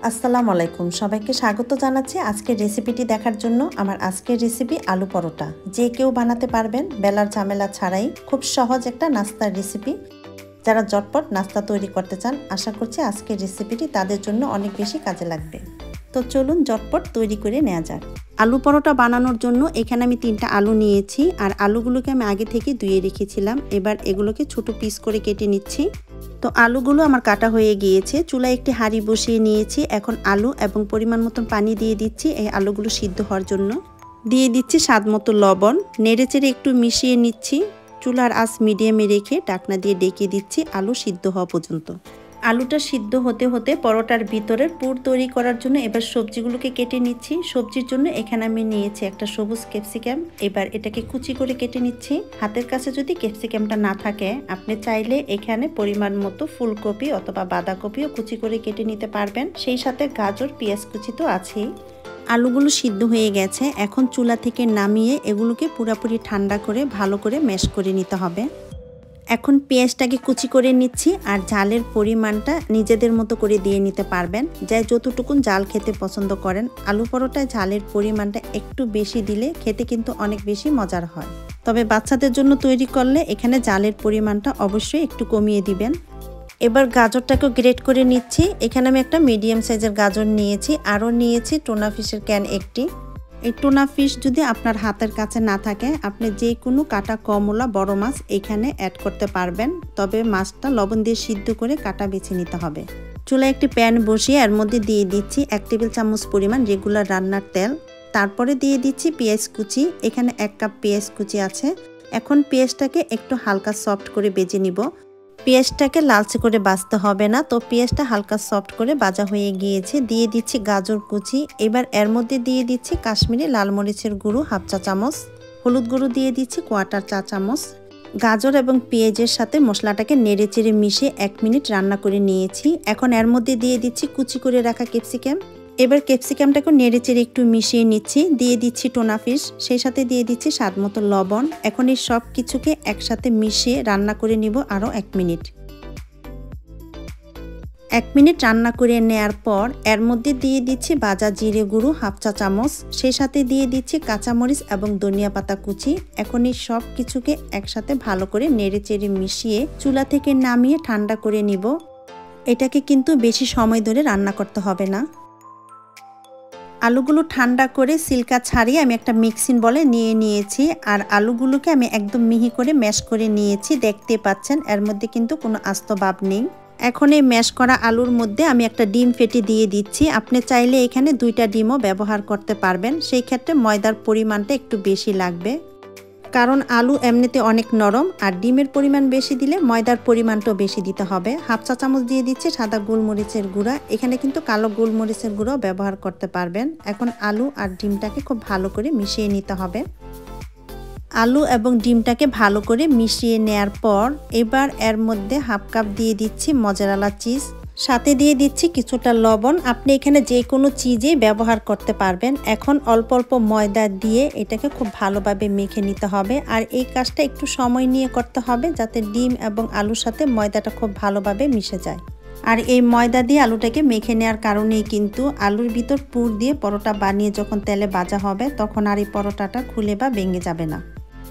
আসসালামু আলাইকুম সবাইকে স্বাগত জানাচ্ছি আজকের রেসিপিটি দেখার জন্য। আমার আজকের রেসিপি আলু পরোটা। যে কেউ বানাতে পারবেন, বেলার ঝামেলা ছাড়াই। খুব সহজ একটা নাস্তার রেসিপি। যারা ঝটপট নাস্তা তৈরি করতে চান, আশা করছি আজকের রেসিপিটি তাদের জন্য অনেক বেশি কাজে লাগবে। তো চলুন ঝটপট তৈরি করে নেওয়া যাক। আলু পরোটা বানানোর জন্য এখানে আমি 3টা আলু নিয়েছি, আর আলুগুলোকে আমি আগে থেকে ধুয়ে রেখেছিলাম। এবার এগুলোকে ছোট পিস করে কেটে নিচ্ছি। তো আলুগুলো আমার কাটা হয়ে গিয়েছে। চুলায় একটি হাঁড়ি বসিয়ে নিয়েছি। এখন আলু এবং পরিমাণ মতন পানি দিয়ে দিচ্ছি এই আলুগুলো সিদ্ধ হওয়ার জন্য। দিয়ে দিচ্ছি স্বাদ মতো লবণ। নেড়েচেড়ে একটু মিশিয়ে নিচ্ছি। চুলার আঁচ মিডিয়ামে রেখে ঢাকনা দিয়ে ডেকে দিচ্ছি আলু সিদ্ধ হওয়া পর্যন্ত। আলুটা সিদ্ধ হতে হতে পরোটার ভিতরের পুর তৈরি করার জন্য এবার সবজিগুলোকে কেটে নিচ্ছি। সবজির জন্য এখানে আমি নিয়েছি একটা সবুজ ক্যাপসিকাম। এবার এটাকে কুচি করে কেটে নিচ্ছি। হাতের কাছে যদি ক্যাপসিকামটা না থাকে, আপনি চাইলে এখানে পরিমাণ মতো ফুলকপি অথবা বাঁধাকপিও কুচি করে কেটে নিতে পারবেন। সেই সাথে গাজর, পেঁয়াজ কুচি তো আছেই। আলুগুলো সিদ্ধ হয়ে গেছে। এখন চুলা থেকে নামিয়ে এগুলোকে পুরোপুরি ঠান্ডা করে ভালো করে ম্যাশ করে নিতে হবে। এখন পেঁয়াজটাকে কুচি করে নিচ্ছি, আর ঝালের পরিমাণটা নিজেদের মতো করে দিয়ে নিতে পারবেন। যাই যতটুকুন ঝাল খেতে পছন্দ করেন। আলু পরোটায় ঝালের পরিমাণটা একটু বেশি দিলে খেতে কিন্তু অনেক বেশি মজার হয়। তবে বাচ্চাদের জন্য তৈরি করলে এখানে ঝালের পরিমাণটা অবশ্যই একটু কমিয়ে দিবেন। এবার গাজরটাকেও গ্রেট করে নিচ্ছি। এখানে আমি একটা মিডিয়াম সাইজের গাজর নিয়েছি, আরও নিয়েছি টুনা ফিশের ক্যান একটি। এই টুনা ফিশ যদি আপনার হাতের কাছে না থাকে, আপনি যে কোনো কাটা কমলা বড় মাছ এখানে অ্যাড করতে পারবেন। তবে মাছটা লবণ দিয়ে সিদ্ধ করে কাটা বেছে নিতে হবে। চুলায় একটি প্যান বসিয়ে এর মধ্যে দিয়ে দিচ্ছি 1 টেবিল চামচ পরিমাণ রেগুলার রান্নার তেল। তারপরে দিয়ে দিচ্ছি পেঁয়াজ কুচি। এখানে 1 কাপ পেঁয়াজ কুচি আছে। এখন পেঁয়াজটাকে একটু হালকা সফট করে ভেজে নিব। পেঁয়াজটাকে লালচে করে ভাজতে হবে না। তো পেঁয়াজটা হালকা সফট করে ভাজা হয়ে গিয়েছে। দিয়ে দিচ্ছি গাজর কুচি। এবার এর মধ্যে দিয়ে দিচ্ছি কাশ্মীরি লাল মরিচের গুঁড়ো 1/2 চা চামচ, হলুদ গুঁড়ো দিয়ে দিচ্ছি 1/4 চা চামচ। গাজর এবং পেঁয়াজের সাথে মশলাটাকে নেড়েচেড়ে মিশিয়ে 1 মিনিট রান্না করে নিয়েছি। এখন এর মধ্যে দিয়ে দিচ্ছি কুচি করে রাখা ক্যাপসিকাম। এবার ক্যাপসিকামটাকে নেড়েচেড়ে একটু মিশিয়ে নিচ্ছি। দিয়ে দিচ্ছি টুনা ফিশ, সেই সাথে দিয়ে দিচ্ছি স্বাদ মতো লবণ। এখন এই সব কিছুকে একসাথে মিশিয়ে রান্না করে নিব আরও 1 মিনিট। 1 মিনিট রান্না করে নেয়ার পর এর মধ্যে দিয়ে দিচ্ছি ভাজা জিরে গুঁড়ো 1/2 চা চামচ, সেই সাথে দিয়ে দিচ্ছি কাঁচামরিচ এবং ধনিয়া পাতা কুচি। এখন এই সব কিছুকে একসাথে ভালো করে নেড়েচেড়ে মিশিয়ে চুলা থেকে নামিয়ে ঠান্ডা করে নিব। এটাকে কিন্তু বেশি সময় ধরে রান্না করতে হবে না। আলুগুলো ঠান্ডা করে সিলকা ছাড়িয়ে আমি একটা মিক্সিং বলে নিয়ে নিয়েছি, আর আলুগুলোকে আমি একদম মিহি করে ম্যাশ করে নিয়েছি। দেখতে পাচ্ছেন এর মধ্যে কিন্তু কোনো আস্ত ভাব নেই। এখন এই ম্যাশ করা আলুর মধ্যে আমি একটা ডিম ফেটে দিয়ে দিচ্ছি। আপনি চাইলে এখানে 2টা ডিমও ব্যবহার করতে পারবেন। সেই ক্ষেত্রে ময়দার পরিমাণটা একটু বেশি লাগবে, কারণ আলু এমনিতে অনেক নরম, আর ডিমের পরিমাণ বেশি দিলে ময়দার পরিমাণটাও বেশি দিতে হবে। 1/2 চা চামচ দিয়ে দিচ্ছি সাদা গোলমরিচের গুঁড়া। এখানে কিন্তু কালো গোলমরিচের গুঁড়াও ব্যবহার করতে পারবেন। এখন আলু আর ডিমটাকে খুব ভালো করে মিশিয়ে নিতে হবে। আলু এবং ডিমটাকে ভালো করে মিশিয়ে নেয়ার পর এবার এর মধ্যে 1/2 কাপ দিয়ে দিচ্ছি মজারেলা চিজ, সাথে দিয়ে দিচ্ছি কিছুটা লবণ। আপনি এখানে যে কোনো চিজই ব্যবহার করতে পারবেন। এখন অল্প অল্প ময়দা দিয়ে এটাকে খুব ভালোভাবে মেখে নিতে হবে, আর এই কাজটা একটু সময় নিয়ে করতে হবে যাতে ডিম এবং আলুর সাথে ময়দাটা খুব ভালোভাবে মিশে যায়। আর এই ময়দা দিয়ে আলুটাকে মেখে নেওয়ার কারণেই কিন্তু আলুর ভিতর পুর দিয়ে পরোটা বানিয়ে যখন তেলে ভাজা হবে, তখন আর এই পরোটাটা খুলে বা ভেঙে যাবে না।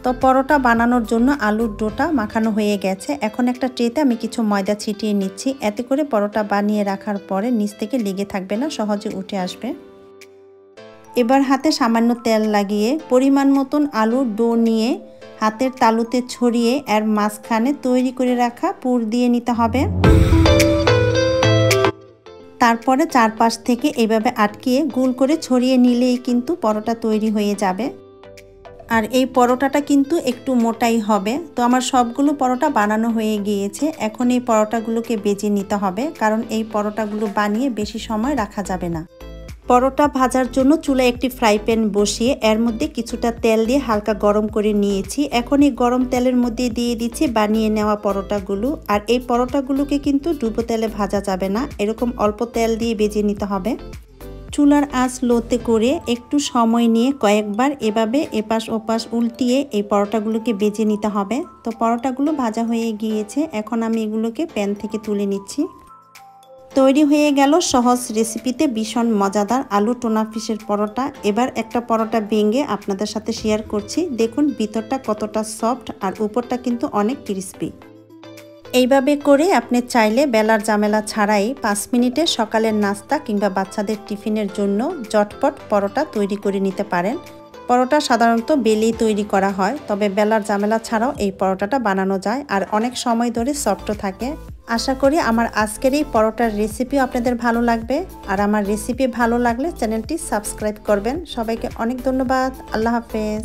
তো পরোটা বানানোর জন্য আলুর ডোটা মাখানো হয়ে গেছে। এখন একটা ট্রেতে আমি কিছু ময়দা ছিটিয়ে নিচ্ছি। এতে করে পরোটা বানিয়ে রাখার পরে নিচ থেকে লেগে থাকবে না, সহজে উঠে আসবে। এবার হাতে সামান্য তেল লাগিয়ে পরিমাণ মতন আলুর ডো নিয়ে হাতের তালুতে ছড়িয়ে এর মাঝখানে তৈরি করে রাখা পুর দিয়ে নিতে হবে। তারপরে চারপাশ থেকে এভাবে আটকিয়ে গোল করে ছড়িয়ে নিলেই কিন্তু পরোটা তৈরি হয়ে যাবে। আর এই পরোটাটা কিন্তু একটু মোটাই হবে। তো আমার সবগুলো পরোটা বানানো হয়ে গিয়েছে। এখন এই পরোটাগুলোকে বেজে নিতে হবে, কারণ এই পরোটাগুলো বানিয়ে বেশি সময় রাখা যাবে না। পরোটা ভাজার জন্য চুলায় একটি ফ্রাই প্যান বসিয়ে এর মধ্যে কিছুটা তেল দিয়ে হালকা গরম করে নিয়েছি। এখন এই গরম তেলের মধ্যে দিয়ে দিচ্ছি বানিয়ে নেওয়া পরোটাগুলো। আর এই পরোটাগুলোকে কিন্তু ডুবো তেলে ভাজা যাবে না, এরকম অল্প তেল দিয়ে ভেজে নিতে হবে। চুলার আঁচ লোতে করে একটু সময় নিয়ে কয়েকবার এভাবে এপাশ ওপাশ উল্টিয়ে এই পরোটাগুলোকে ভেজে নিতে হবে। তো পরোটাগুলো ভাজা হয়ে গিয়েছে। এখন আমি এগুলোকে প্যান থেকে তুলে নিচ্ছি। তৈরি হয়ে গেল সহজ রেসিপিতে ভীষণ মজাদার আলু টুনা ফিশের পরোটা। এবার একটা পরোটা ভেঙে আপনাদের সাথে শেয়ার করছি। দেখুন ভিতরটা কতটা সফট আর উপরটা কিন্তু অনেক ক্রিস্পি। এইভাবে করে আপনি চাইলে বেলার ঝামেলা ছাড়াই 5 মিনিটে সকালের নাস্তা কিংবা বাচ্চাদের টিফিনের জন্য ঝটপট পরোটা তৈরি করে নিতে পারেন। পরোটা সাধারণত বেলেই তৈরি করা হয়, তবে বেলার ঝামেলা ছাড়াও এই পরোটাটা বানানো যায় আর অনেক সময় ধরে সফট থাকে। আশা করি আমার আজকের এই পরোটার রেসিপিও আপনাদের ভালো লাগবে। আর আমার রেসিপি ভালো লাগলে চ্যানেলটি সাবস্ক্রাইব করবেন। সবাইকে অনেক ধন্যবাদ। আল্লাহ হাফেজ।